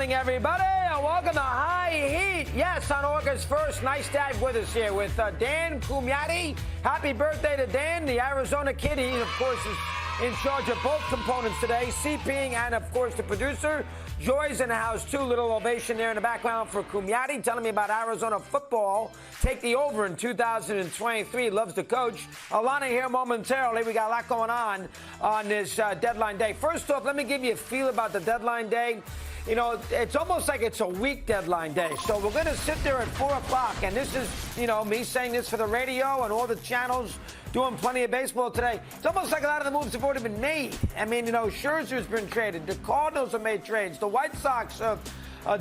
morning, everybody. Welcome to High Heat. Yes, on August 1st. Nice to have with us here with Dan Kumiati. Happy birthday to Dan, the Arizona kid. He, of course, is in charge of both components today, CPing and, of course, the producer. Joy's in the house, too. Little ovation there in the background for Kumiati, telling me about Arizona football. Take the over in 2023. Loves the coach. Alana here momentarily. We got a lot going on this deadline day. First off, let me give you a feel about the deadline day. You know, it's almost like it's a week deadline day. So we're going to sit there at 4 o'clock. And this is, you know, me saying this for the radio and all the channels doing plenty of baseball today. It's almost like a lot of the moves have already been made. I mean, you know, Scherzer's been traded. The Cardinals have made trades. The White Sox have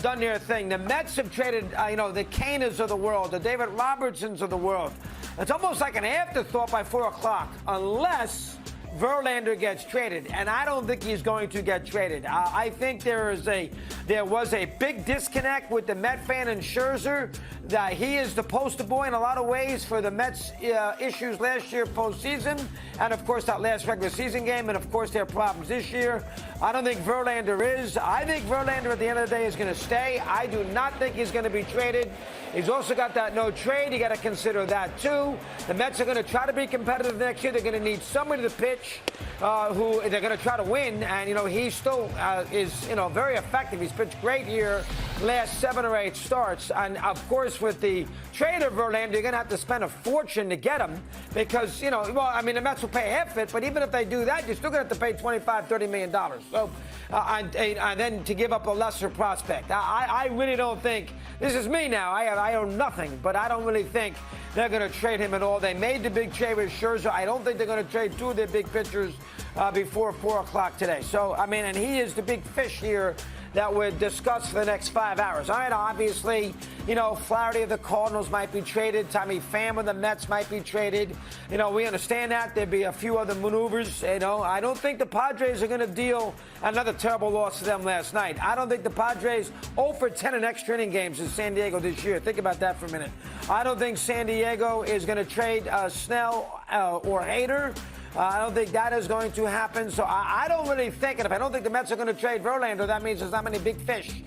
done their thing. The Mets have traded, you know, the Caners of the world, the David Robertsons of the world. It's almost like an afterthought by 4 o'clock, unless Verlander gets traded, and I don't think he's going to get traded. I think there was a big disconnect with the Met fan and Scherzer. That he is the poster boy in a lot of ways for the Mets issues last year postseason, and of course that last regular season game, and of course their problems this year. I don't think Verlander is. I think Verlander at the end of the day is going to stay. I do not think he's going to be traded. He's also got that no trade. You got to consider that too. The Mets are going to try to be competitive next year. They're going to need somebody to pitch who they're going to try to win. And, you know, he still is, you know, very effective. He's pitched great here last 7 or 8 starts. And, of course, with the trade of Verlander, you're going to have to spend a fortune to get him because, you know, well, I mean, the Mets will pay half it. But even if they do that, you're still going to have to pay $25, $30 million. So, and then to give up a lesser prospect. I really don't think, this is me now, I own nothing, but I don't really think they're going to trade him at all. They made the big trade with Scherzer. I don't think they're going to trade 2 of their big pitchers before 4 o'clock today. So, I mean, and he is the big fish here that we're discussed for the next 5 hours. All right, obviously, you know, Flaherty of the Cardinals might be traded. Tommy Pham of the Mets might be traded. You know, we understand that. There'd be a few other maneuvers. You know, I don't think the Padres are going to deal another terrible loss to them last night. I don't think the Padres 0 for 10 in extra inning games in San Diego this year. Think about that for a minute. I don't think San Diego is going to trade Snell or Hader. I don't think that is going to happen. So I don't really think, and if I don't think the Mets are going to trade Verlander, that means there's not many big fish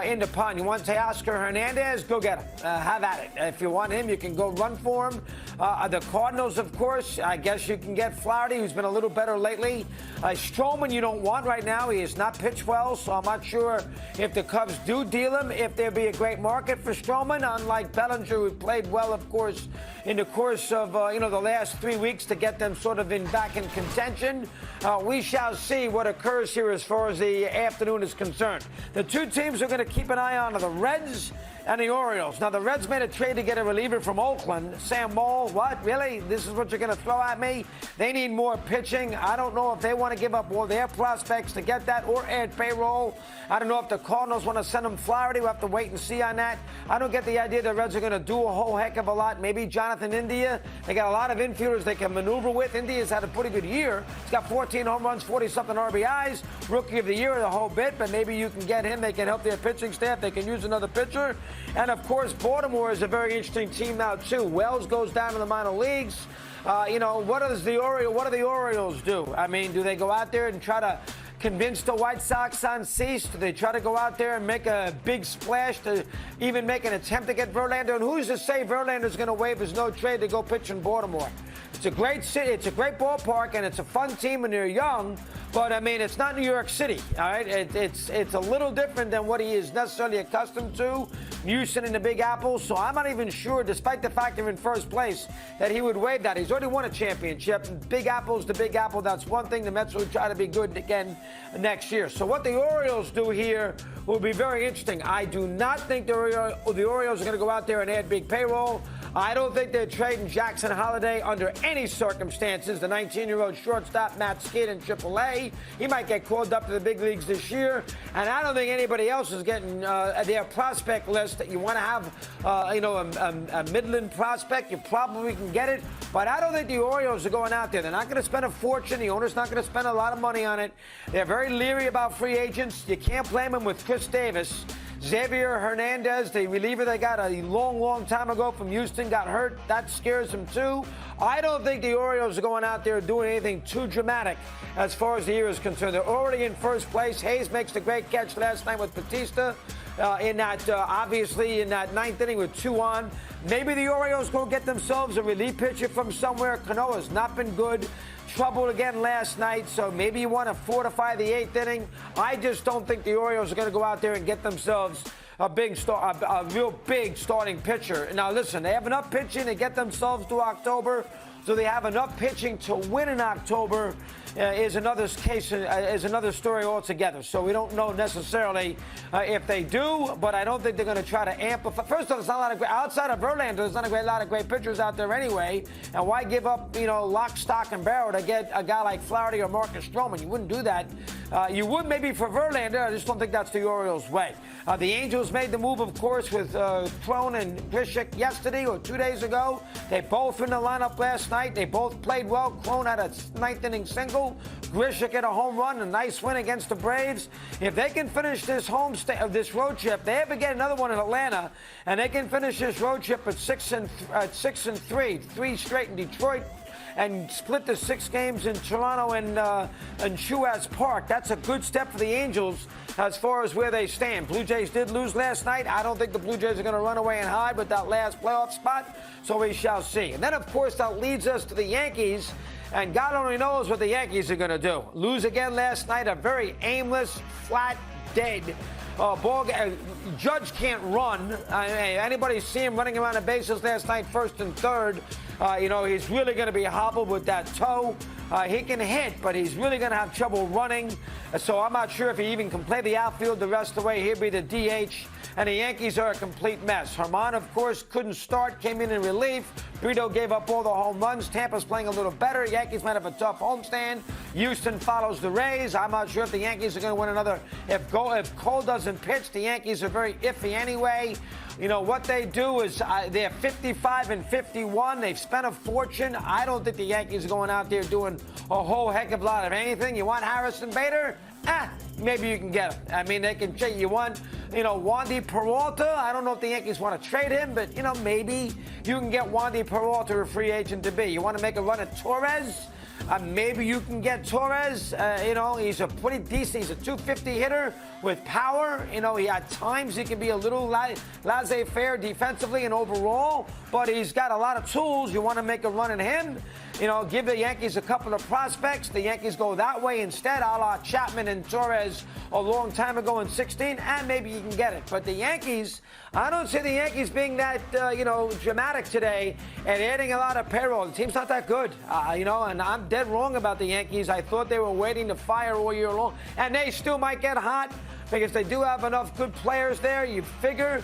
in the pond. You want Teoscar Hernandez? Go get him. Have at it. If you want him, you can go run for him. The Cardinals, of course, I guess you can get Flaherty, who's been a little better lately. Stroman you don't want right now. He has not pitched well, so I'm not sure if the Cubs do deal him, if there'd be a great market for Stroman, unlike Bellinger, who played well, of course, in the course of, you know, the last 3 weeks to get them sort of back in contention. We shall see what occurs here as far as the afternoon is concerned. The 2 teams are going to keep an eye on are the Reds and the Orioles. Now, the Reds made a trade to get a reliever from Oakland. Sam Moll, what? Really? This is what you're going to throw at me? They need more pitching. I don't know if they want to give up all their prospects to get that or add payroll. I don't know if the Cardinals want to send them Flaherty. We'll have to wait and see on that. I don't get the idea the Reds are going to do a whole heck of a lot. Maybe Jonathan India. They got a lot of infielders they can maneuver with. India's had a pretty good year. He's got 14 home runs, 40-something RBIs. Rookie of the year, the whole bit. But maybe you can get him. They can help their pitching staff. They can use another pitcher. And, of course, Baltimore is a very interesting team now, too. Wells goes down to the minor leagues. You know, what do the Orioles do? I mean, do they go out there and try to convince the White Sox on cease? Do they try to go out there and make a big splash to even make an attempt to get Verlander? And who's to say Verlander's going to waive his no trade to go pitch in Baltimore? It's a great city. It's a great ballpark, and it's a fun team, and they're young. But, I mean, it's not New York City, all right? It's a little different than what he is necessarily accustomed to, Houston and the Big Apple. So I'm not even sure, despite the fact they're in first place, that he would waive that. He's already won a championship. Big Apple's the Big Apple. That's one thing. The Mets will try to be good again next year. So what the Orioles do here will be very interesting. I do not think the Orioles are going to go out there and add big payroll. I don't think they're trading Jackson Holliday under any circumstances. The 19-year-old shortstop, Matt Skid in AAA. He might get called up to the big leagues this year. And I don't think anybody else is getting their prospect list. That you want to have, you know, a Midland prospect. You probably can get it. But I don't think the Orioles are going out there. They're not going to spend a fortune. The owner's not going to spend a lot of money on it. They're very leery about free agents. You can't blame them with Chris Davis. Xavier Hernandez, the reliever they got a long, long time ago from Houston, Stanton got hurt. That scares him, too. I don't think the Orioles are going out there doing anything too dramatic as far as the year is concerned. They're already in first place. Hayes makes the great catch last night with Batista obviously in that ninth inning with 2 on. Maybe the Orioles go get themselves a relief pitcher from somewhere. Canoa's not been good. Trouble again last night, so maybe you want to fortify the 8th inning. I just don't think the Orioles are going to go out there and get themselves a real big starting pitcher. Now, listen, they have enough pitching to get themselves to October. Do they have enough pitching to win in October? Is another story altogether. So we don't know necessarily if they do, but I don't think they're going to try to amplify. First of all, there's not a lot of outside of Verlander. There's not a lot of great pitchers out there anyway. And why give up, lock, stock, and barrel to get a guy like Flaherty or Marcus Stroman? You wouldn't do that. You would maybe for Verlander. I just don't think that's the Orioles' way. The Angels made the move, of course, with Crone and Grishik yesterday or 2 days ago. They both in the lineup last night. They both played well. Crone had a 9th inning single. Grishik had a home run, a nice win against the Braves. If they can finish this this road trip, they ever get another one in Atlanta, and they can finish this road trip at 6-3, 3 straight in Detroit, and split the 6 games in Toronto and Truist Park. That's a good step for the Angels as far as where they stand. Blue Jays did lose last night. I don't think the Blue Jays are going to run away and hide with that last playoff spot, so we shall see. And then, of course, that leads us to the Yankees, and God only knows what the Yankees are going to do. Lose again last night, a very aimless, flat, dead ball. Judge can't run. Anybody see him running around the bases last night, first and third? He's really going to be hobbled with that toe. He can hit, but he's really going to have trouble running. So I'm not sure if he even can play the outfield the rest of the way. He'll be the DH. And the Yankees are a complete mess. Herman, of course, couldn't start, came in relief. Brito gave up all the home runs. Tampa's playing a little better. Yankees might have a tough homestand. Houston follows the Rays. I'm not sure if the Yankees are going to win another. If Cole doesn't pitch, the Yankees are very iffy anyway. What they do is they're 55-51. They've spent a fortune. I don't think the Yankees are going out there doing a whole heck of a lot of anything. You want Harrison Bader? Maybe you can get him. I mean, they can trade. You want, Wandy Peralta? I don't know if the Yankees want to trade him, but, maybe you can get Wandy Peralta a free agent to be. You want to make a run at Torres? Maybe you can get Torres. He's a pretty decent. He's a 250 hitter with power. At times he can be a little laissez-faire defensively and overall, but he's got a lot of tools. You want to make a run at him. Give the Yankees a couple of prospects. The Yankees go that way instead, a la Chapman and Torres a long time ago in 16, and maybe you can get it. But the Yankees, I don't see the Yankees being that, dramatic today and adding a lot of payroll. The team's not that good, and I'm dead wrong about the Yankees. I thought they were waiting to fire all year long, and they still might get hot because they do have enough good players there. You figure,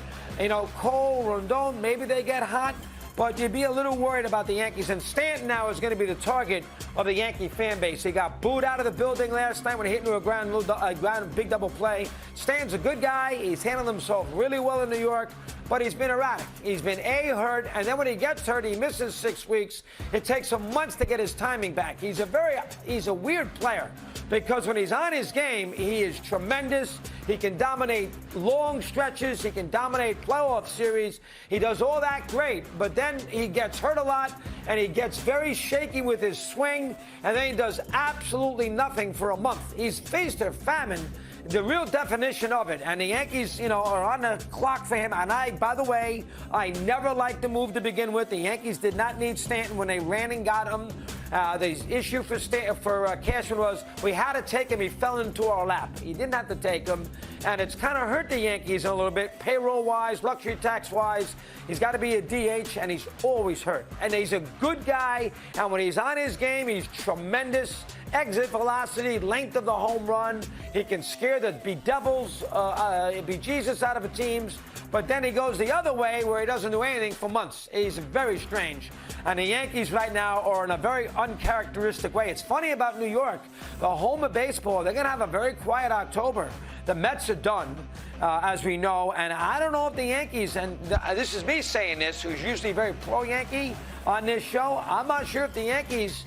Cole, Rondon, maybe they get hot. But you'd be a little worried about the Yankees. And Stanton now is going to be the target of the Yankee fan base. He got booed out of the building last night when he hit into a big double play. Stanton's a good guy. He's handled himself really well in New York, but he's been erratic. He's been hurt, and then when he gets hurt, he misses 6 weeks. It takes him months to get his timing back. He's a weird player because when he's on his game, he is tremendous. He can dominate long stretches. He can dominate playoff series. He does all that great, but then he gets hurt a lot, and he gets very shaky with his swing, and then he does absolutely nothing for a month. He's feast or famine, the real definition of it. And the Yankees, are on the clock for him. And by the way, I never liked the move to begin with. The Yankees did not need Stanton when they ran and got him. The issue for Cashman was we had to take him. He fell into our lap. He didn't have to take him. And it's kind of hurt the Yankees a little bit, payroll-wise, luxury tax-wise. He's got to be a DH, and he's always hurt. And he's a good guy, and when he's on his game, he's tremendous. Exit velocity, length of the home run. He can scare the bedevil's, bejesus out of the teams. But then he goes the other way where he doesn't do anything for months. He's very strange. And the Yankees right now are in a very uncharacteristic way. It's funny about New York. The home of baseball, they're going to have a very quiet October. The Mets are done, as we know. And I don't know if the Yankees, and this is me saying this, who's usually very pro-Yankee on this show. I'm not sure if the Yankees,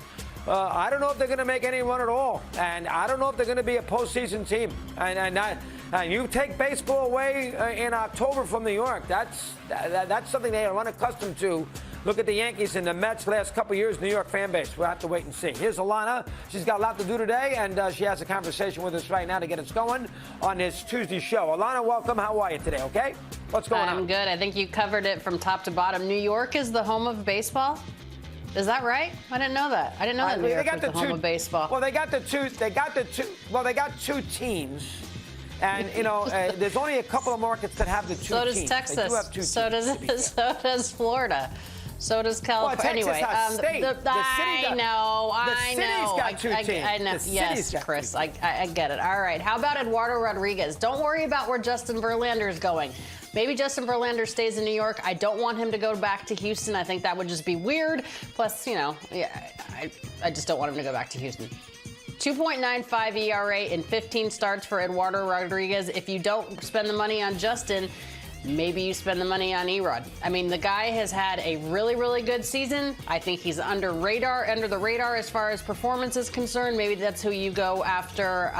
I don't know if they're going to make any run at all. And I don't know if they're going to be a postseason team. And And you take baseball away in October from New York. That's something they are unaccustomed to. Look at the Yankees and the Mets last couple of years, New York fan base. We'll have to wait and see. Here's Alana. She's got a lot to do today, and she has a conversation with us right now to get us going on this Tuesday show. Alana, welcome. How are you today, okay? What's going on? I'm good. I think you covered it from top to bottom. New York is the home of baseball? Is that right? I didn't know that. I didn't know that New York was the home of baseball. Well, they got two teams. And, you know, there's only a couple of markets that have the two teams. So does Texas. So does Florida. So does California. Well, Texas has state. I know. The city's got two teams. I know. Yes, Chris, I get it. All right. How about Eduardo Rodriguez? Don't worry about where Justin Verlander is going. Maybe Justin Verlander stays in New York. I don't want him to go back to Houston. I think that would just be weird. Plus, you know, I just don't want him to go back to Houston. 2.95 ERA in 15 starts for Eduardo Rodriguez. If you don't spend the money on Justin, maybe you spend the money on Erod. I mean, the guy has had a really, really good season. I think he's under the radar as far as performance is concerned. Maybe that's who you go after.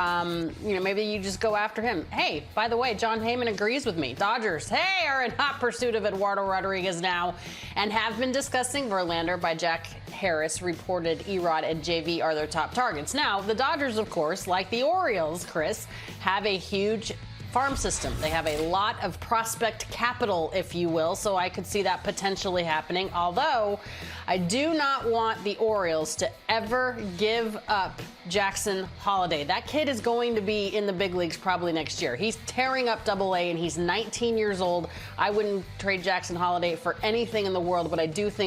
Maybe you just go after him. Hey, by the way, John Heyman agrees with me. Dodgers, are in hot pursuit of Eduardo Rodriguez now and have been discussing Verlander. By Jack Harris reported Erod and JV are their top targets. Now, the Dodgers, of course, like the Orioles, Chris, have a huge farm system. They have a lot of prospect capital, if you will, so I could see that potentially happening. Although, I do not want the Orioles to ever give up Jackson Holliday. That kid is going to be in the big leagues probably next year. He's tearing up Double-A, and he's 19 years old. I wouldn't trade Jackson Holliday for anything in the world, but I do think